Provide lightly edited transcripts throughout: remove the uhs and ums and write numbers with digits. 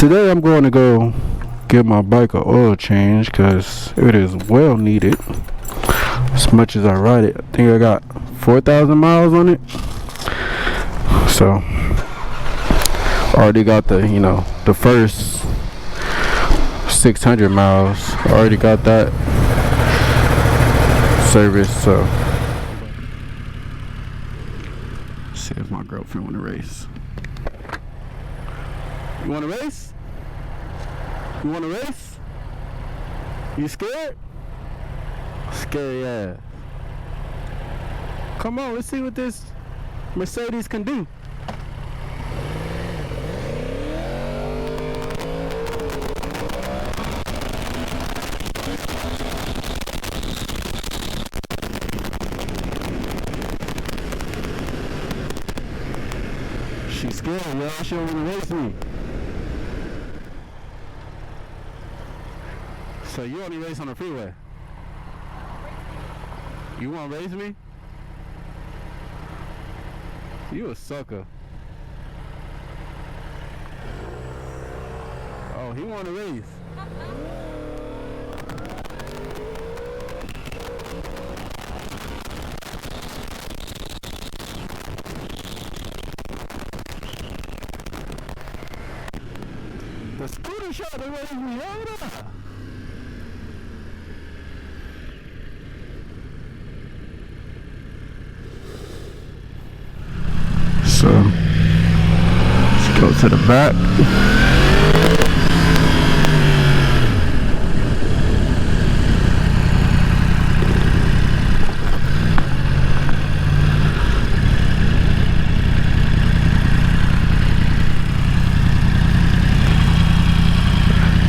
Today I'm going to go give my bike an oil change because it is well needed. As much as I ride it, I think I got 4,000 miles on it. So already got the, the first 600 miles. Already got that service. So let's see if my girlfriend want to race. You want to race? You want to race? You scared? Scary ass. Come on, let's see what this Mercedes can do. She's scared, y'all. She don't want to race me. So you only race on the freeway? You want to race me? You a sucker. Oh, he want to race. The scooter shot to race me. Hold up. So let's go to the back.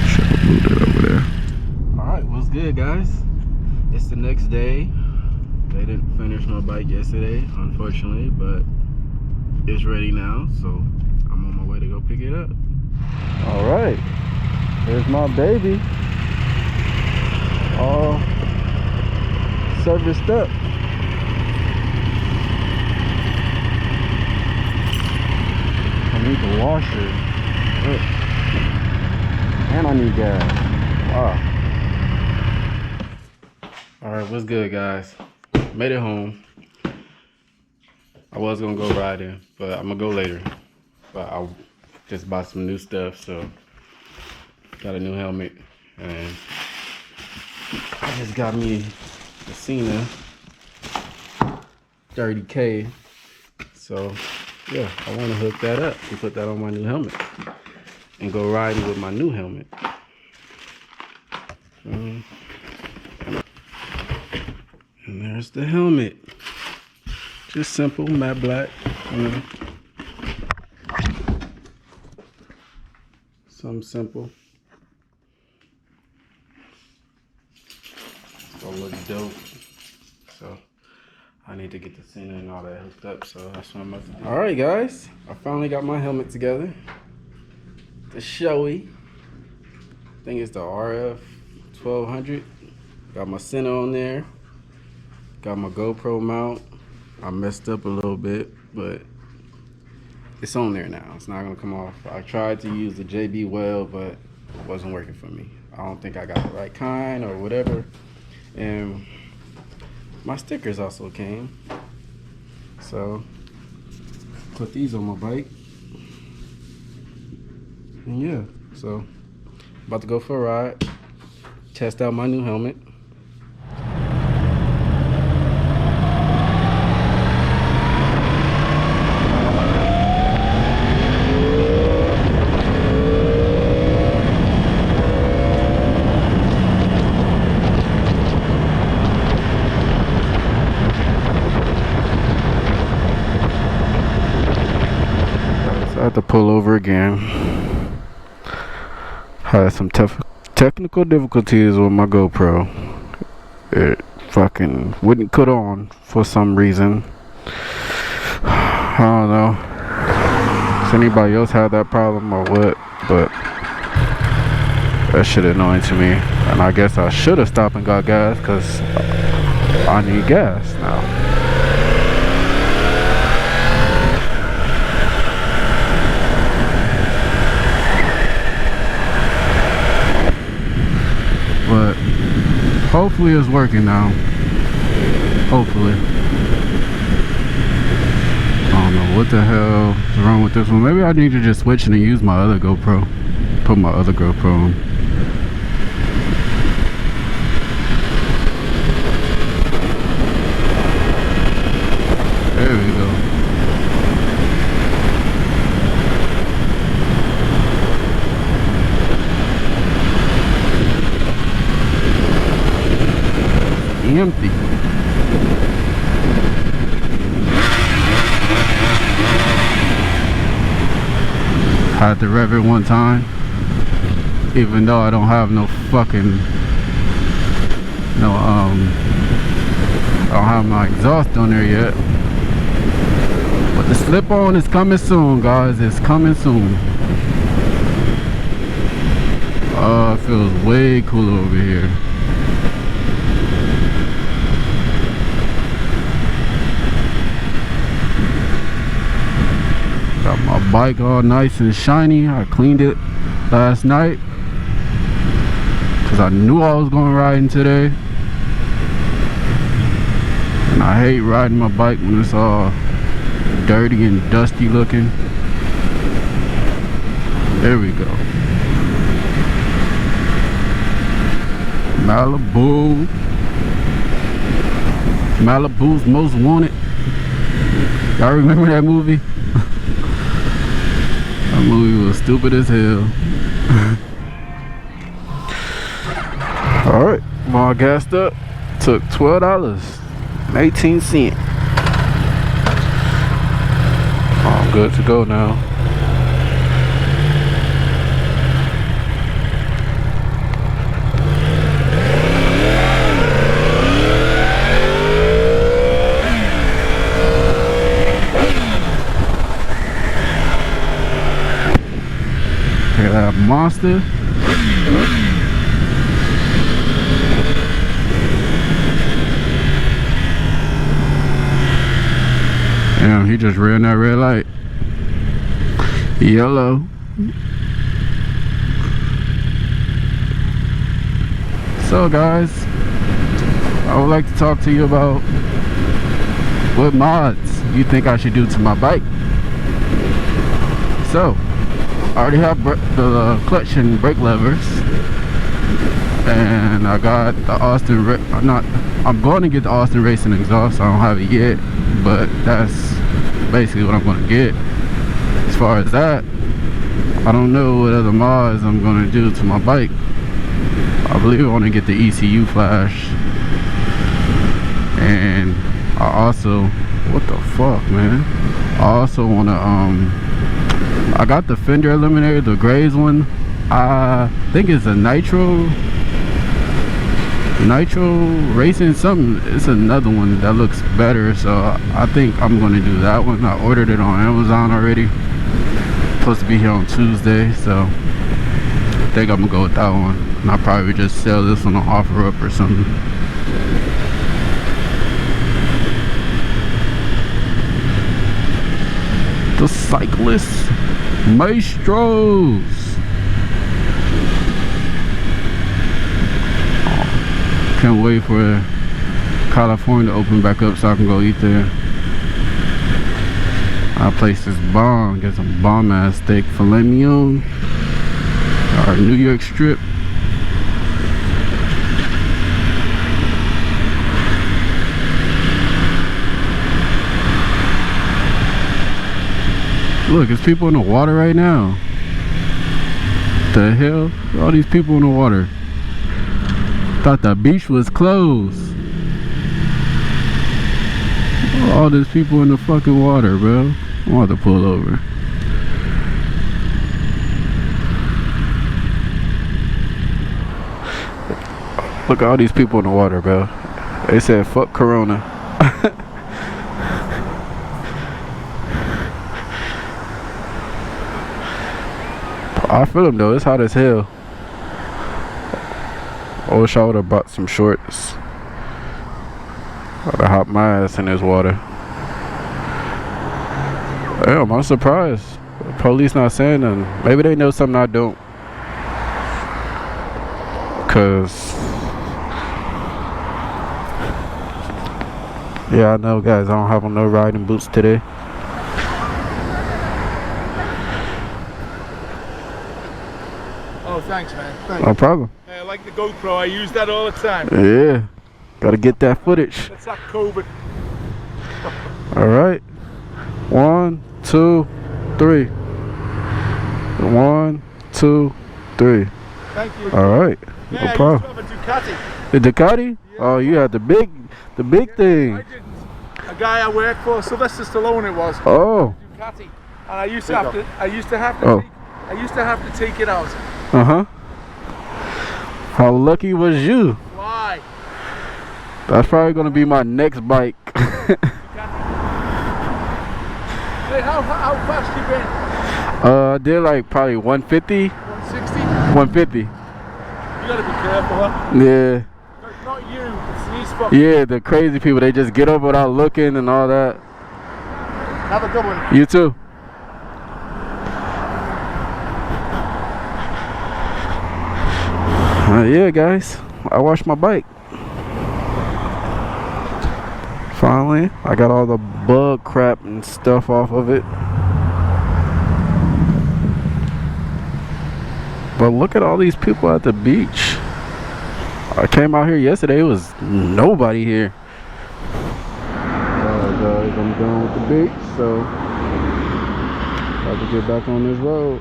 Should have moved it over there. Alright, what's good, guys? It's the next day. They didn't finish my bike yesterday, unfortunately, but it's ready now, so I'm on my way to go pick it up. All right, here's my baby, all serviced up. I need the washer. Look. And I need gas. Wow. All right, what's good, guys? Made it home. I was gonna go riding, but I'm gonna go later. But I just bought some new stuff, so got a new helmet, and I just got me the Cena 30K. So yeah, I want to hook that up and put that on my new helmet and go riding with my new helmet. And there's the helmet. Just simple, matte black, Something simple. It's gonna look dope. So I need to get the Cena and all that hooked up, so that's what I'm about to do. Alright guys, I finally got my helmet together. The Shoei. I think it's the RF 1200. Got my Cena on there. Got my GoPro mount. I messed up a little bit, but it's on there now. It's not gonna come off. I tried to use the JB Weld, but it wasn't working for me. I don't think I got the right kind or whatever. And my stickers also came. So put these on my bike. And yeah, so about to go for a ride, test out my new helmet. I had to pull over again. Had some technical difficulties with my GoPro. It fucking wouldn't cut on for some reason. I don't know. Does anybody else have that problem or what? But that shit annoying to me. And I guess I should have stopped and got gas because I need gas now. hopefully it's working now. Hopefully. I don't know what the hell is wrong with this one. Maybe I need to just switch and use my other GoPro. Put my other GoPro on. There we go. Empty. Had to rev it one time, even though I don't have no fucking I don't have my exhaust on there yet. But the slip-on is coming soon, guys. It's coming soon. It feels way cooler over here. Got my bike all nice and shiny. I cleaned it last night because I knew I was going riding today. And I hate riding my bike when it's all dirty and dusty looking. There we go. Malibu. Malibu's Most Wanted. Y'all remember that movie? That movie was stupid as hell. Alright, I'm all gassed up. Took $12.18. I'm good to go now. Look at that monster. Damn, he just ran that red light. Yellow. So guys, I would like to talk to you about what mods you think I should do to my bike. So I already have the clutch and brake levers, and I got the I'm going to get the Austin Racing exhaust. I don't have it yet, but that's basically what I'm going to get. As far as that, I don't know what other mods I'm going to do to my bike. I believe I want to get the ECU flash, and I also, what the fuck, man, I also want to I got the Fender Eliminator, the Grays one. I think it's a Nitro Racing something. It's another one that looks better, so I think I'm gonna do that one. I ordered it on Amazon already. Supposed to be here on Tuesday, so I think I'm gonna go with that one. And I'll probably just sell this one on OfferUp or something. The Cyclist Maestros. Oh, can't wait for California to open back up so I can go eat there. I'll place this bomb, get some bomb ass steak, filet mignon, or New York strip. Look, there's people in the water right now. The hell? All these people in the water. Thought the beach was closed. All these people in the fucking water, bro. I want to pull over. Look at all these people in the water, bro. They said fuck Corona. I feel them though, it's hot as hell. I wish I would have bought some shorts. I would have hopped my ass in this water. Damn, I'm surprised. The police not saying nothing. Maybe they know something I don't. Cause Yeah, I know, guys. I don't have on no riding boots today. Oh, thanks, man. Thanks. No problem. I like the GoPro. I use that all the time. Yeah. Gotta get that footage. That's that COVID. All right. 1, 2, 3. 1, 2, 3. Thank you. All right. Yeah, No problem. I used to have a Ducati. The Ducati? Yeah. Oh, you had the big thing. I didn't. A guy I worked for, Sylvester Stallone, it was. Oh. Ducati, and I used to have to take it out. Uh-huh. How lucky was you? Why? That's probably gonna be my next bike. Hey, how fast you been? I did like probably 150. 160? 150. You gotta be careful, huh? Yeah. Not you, it's these fuckers. Yeah, the crazy people, they just get up without looking and all that. Have a good one. You too. Yeah, guys, I washed my bike. Finally, I got all the bug crap and stuff off of it. But look at all these people at the beach. I came out here yesterday, it was nobody here. Alright guys, I'm done with the beach, so I have to get back on this road.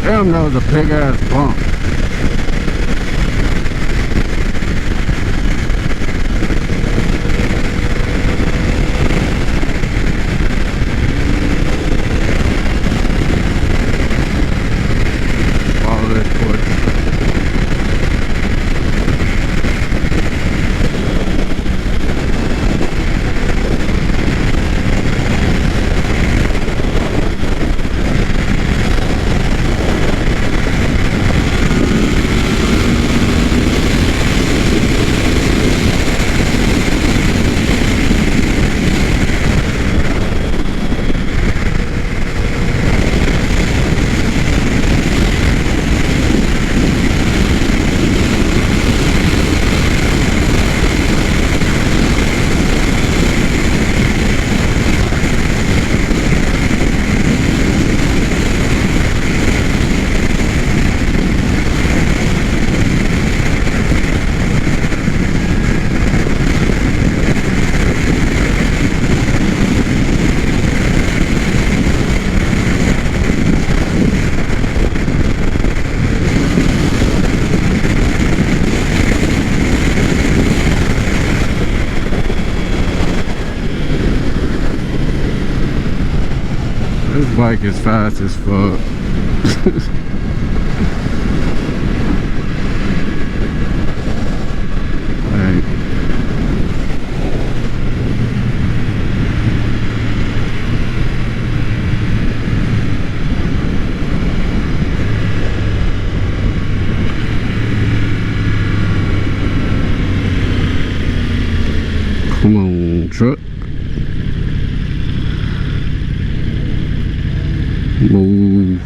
Damn, that was a big ass bump. This bike is fast as fuck. Hey. Come on, truck. Move.